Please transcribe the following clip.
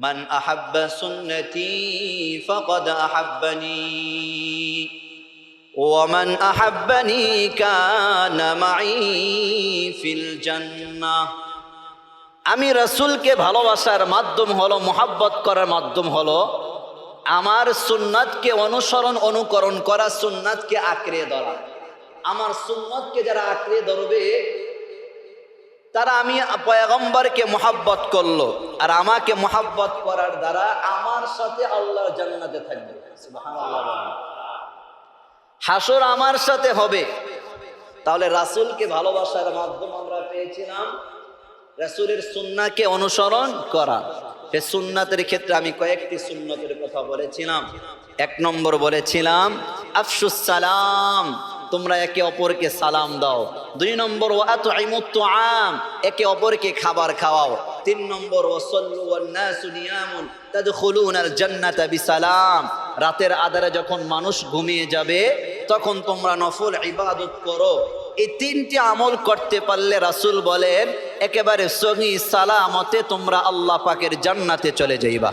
মান আহাব্বা সুন্নতি ফাকাদ আহাব্বানি ওয়া মান আহাব্বানি কানা মাই ফিল জান্নাহ। আমি রাসূলকে ভালোবাসার মাধ্যম হলো, মুহাব্বত করার মাধ্যম হলো আমার সুন্নাতকে অনুকরণ করা, সুন্নাতকে আঁকড়ে ধরা। আমার সুন্নাতকে যারা আঁকড়ে ধরবে তারা আমি পয়গম্বরকে মুহাব্বত করলো, আর আমাকে মুহাব্বত করার দ্বারা আমার সাথে আল্লাহর জান্নাতে থাকবে। সুবহানাল্লাহ। হাসর আমার সাথে হবে। তাহলে রাসূলকে ভালোবাসার মাধ্যম আমরা পেয়েছিলাম রাসূলের সুন্নাহকে অনুসরণ করা। এই সুন্নাতের ক্ষেত্রে আমি কয়েকটি সুন্নতের কথা বলেছিলাম। 1 নম্বর বলেছিলাম আফশুস সালাম, তোমরা একে অপরকে সালাম দাও। 2 নম্বর ওয়াতুইমুত তুআম, একে অপরকে খাবার খাওয়াও। 3 নম্বর ওয়াসাল্লু ওয়ান নাসু নিয়ামুন তাদখুলুনাল জান্নাতা বিসালাম, রাতের আধারে যখন মানুষ ঘুমিয়ে যাবে তখন তোমরা নফল ইবাদত করো। এই 3টি আমল করতে পারলে রাসূল বলেন একেবারে সহি সালামতে তোমরা আল্লাহ পাকের জান্নাতে চলে যাইবা।